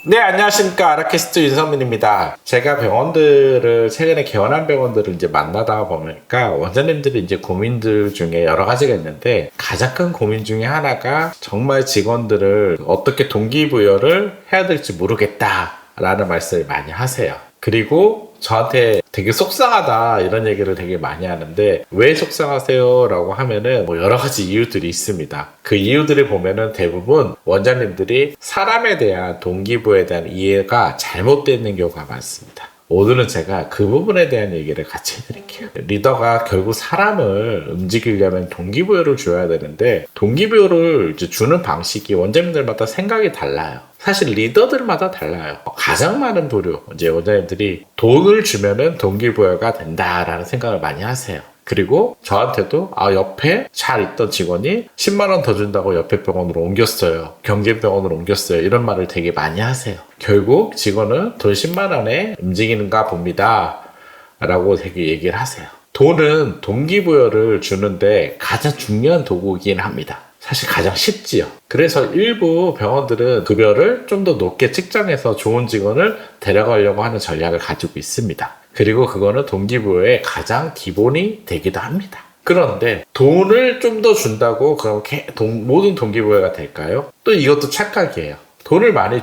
네, 안녕하십니까. 아라캐스트 윤성민입니다. 제가 병원들을, 최근에 개원한 병원들을 이제 만나다 보니까 원장님들이 이제 고민들 중에 여러 가지가 있는데, 가장 큰 고민 중에 하나가 정말 직원들을 어떻게 동기부여를 해야 될지 모르겠다라는 말씀을 많이 하세요. 그리고 저한테 되게 속상하다 이런 얘기를 되게 많이 하는데, 왜 속상하세요? 라고 하면은 뭐 여러 가지 이유들이 있습니다. 그 이유들을 보면은 대부분 원장님들이 사람에 대한 동기부여에 대한 이해가 잘못되어 있는 경우가 많습니다. 오늘은 제가 그 부분에 대한 얘기를 같이 해드릴게요. 리더가 결국 사람을 움직이려면 동기부여를 줘야 되는데, 동기부여를 이제 주는 방식이 원장님들마다 생각이 달라요. 사실 리더들마다 달라요. 가장 많은 부류, 이제 원장님들이 돈을 주면은 동기부여가 된다라는 생각을 많이 하세요. 그리고 저한테도 옆에 잘 있던 직원이 10만 원 더 준다고 옆에 병원으로 옮겼어요. 경쟁병원으로 옮겼어요. 이런 말을 되게 많이 하세요. 결국 직원은 돈 10만 원에 움직이는가 봅니다. 라고 되게 얘기를 하세요. 돈은 동기부여를 주는데 가장 중요한 도구이긴 합니다. 사실 가장 쉽지요. 그래서 일부 병원들은 급여를 좀 더 높게 측정해서 좋은 직원을 데려가려고 하는 전략을 가지고 있습니다. 그리고 그거는 동기부여의 가장 기본이 되기도 합니다. 그런데 돈을 좀 더 준다고 그럼 모든 동기부여가 될까요? 또 이것도 착각이에요. 돈을 많이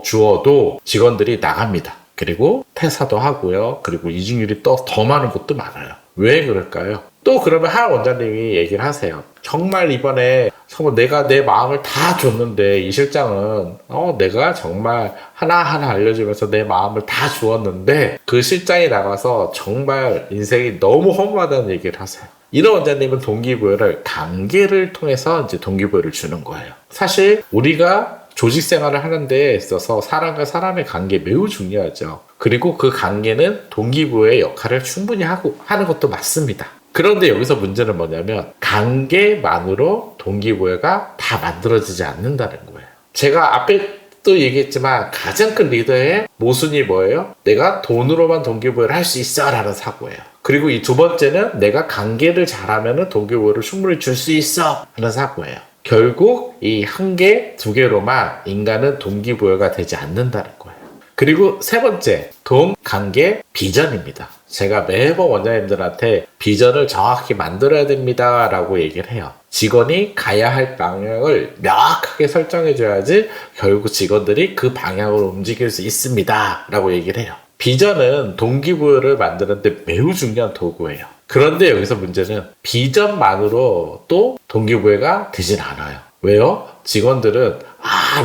주어도 직원들이 나갑니다. 그리고 퇴사도 하고요. 그리고 이직률이 또 더 많은 곳도 많아요. 왜 그럴까요? 또 그러면 한 원장님이 얘기를 하세요. 정말 이번에 내가 내 마음을 다 줬는데 이 실장은 내가 정말 하나하나 알려주면서 내 마음을 다 주었는데 그 실장이 나가서 정말 인생이 너무 허무하다는 얘기를 하세요. 이런 원장님은 동기부여를 관계를 통해서 이제 동기부여를 주는 거예요. 사실 우리가 조직 생활을 하는 데 있어서 사람과 사람의 관계 매우 중요하죠. 그리고 그 관계는 동기부여의 역할을 충분히 하는 것도 맞습니다. 그런데 여기서 문제는 뭐냐면 관계만으로 동기부여가 다 만들어지지 않는다는 거예요. 제가 앞에 또 얘기했지만 가장 큰 리더의 모순이 뭐예요? 내가 돈으로만 동기부여를 할 수 있어 라는 사고예요. 그리고 이 두 번째는 내가 관계를 잘하면 동기부여를 충분히 줄 수 있어 하는 사고예요. 결국 이 한 개, 두 개로만 인간은 동기부여가 되지 않는다는 거예요. 그리고 세 번째, 돈, 관계, 비전입니다. 제가 매번 원장님들한테 비전을 정확히 만들어야 됩니다 라고 얘기를 해요. 직원이 가야 할 방향을 명확하게 설정해줘야지 결국 직원들이 그 방향으로 움직일 수 있습니다 라고 얘기를 해요. 비전은 동기부여를 만드는데 매우 중요한 도구예요. 그런데 여기서 문제는 비전만으로 또 동기부여가 되진 않아요. 왜요? 직원들은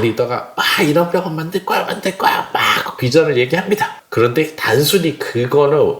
리더가 이런 병원 만들 거야 막 비전을 얘기합니다. 그런데 단순히 그거는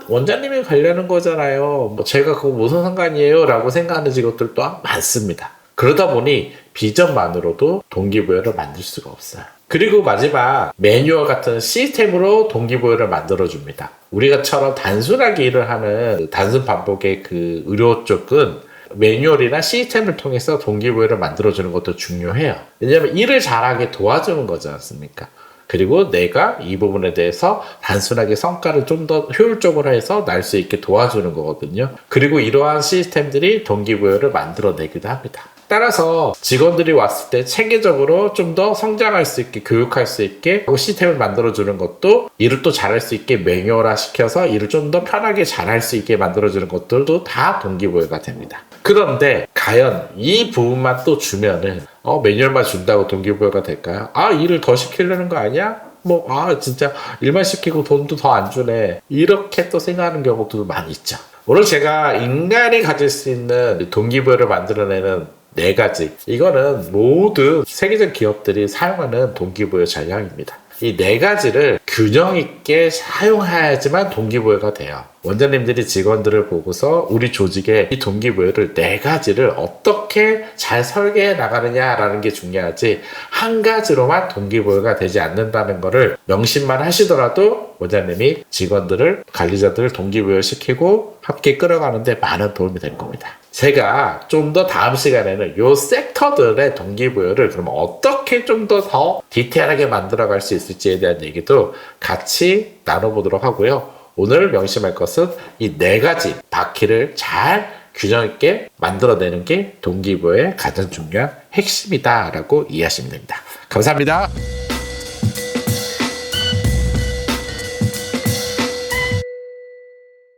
원장님이 가려는 거잖아요. 제가 그거 무슨 상관이에요? 라고 생각하는 직원들도 많습니다. 그러다 보니 비전만으로도 동기부여를 만들 수가 없어요. 그리고 마지막 매뉴얼 같은 시스템으로 동기부여를 만들어줍니다. 우리가처럼 단순하게 일을 하는 단순 반복의 그 의료 쪽은 매뉴얼이나 시스템을 통해서 동기부여를 만들어주는 것도 중요해요. 왜냐하면 일을 잘하게 도와주는 거지 않습니까? 그리고 내가 이 부분에 대해서 단순하게 성과를 좀 더 효율적으로 해서 날 수 있게 도와주는 거거든요. 그리고 이러한 시스템들이 동기부여를 만들어내기도 합니다. 따라서 직원들이 왔을 때 체계적으로 좀 더 성장할 수 있게 교육할 수 있게 시스템을 만들어주는 것도 일을 또 잘할 수 있게 매뉴얼화 시켜서 일을 좀 더 편하게 잘할 수 있게 만들어주는 것들도 다 동기부여가 됩니다. 그런데 과연 이 부분만 또 주면은 매뉴얼만 준다고 동기부여가 될까요? 일을 더 시키려는 거 아니야? 진짜 일만 시키고 돈도 더 안 주네. 이렇게 또 생각하는 경우도 많이 있죠. 오늘 제가 인간이 가질 수 있는 동기부여를 만들어내는 4가지. 이거는 모든 세계적 기업들이 사용하는 동기부여 전략입니다. 이 4가지를 균형 있게 사용해야지만 동기부여가 돼요. 원장님들이 직원들을 보고서 우리 조직의 이 동기부여를 4가지를 어떻게 잘 설계해 나가느냐라는 게 중요하지, 한 가지로만 동기부여가 되지 않는다는 거를 명심만 하시더라도 원장님이 직원들을, 관리자들을 동기부여시키고 함께 끌어가는데 많은 도움이 될 겁니다. 제가 좀 더 다음 시간에는 요 섹터들의 동기부여를 그럼 어떻게 좀 더 디테일하게 만들어갈 수 있을지에 대한 얘기도 같이 나눠보도록 하고요. 오늘 명심할 것은 이 4가지 바퀴를 잘 균형 있게 만들어내는 게 동기부여의 가장 중요한 핵심이다라고 이해하시면 됩니다. 감사합니다.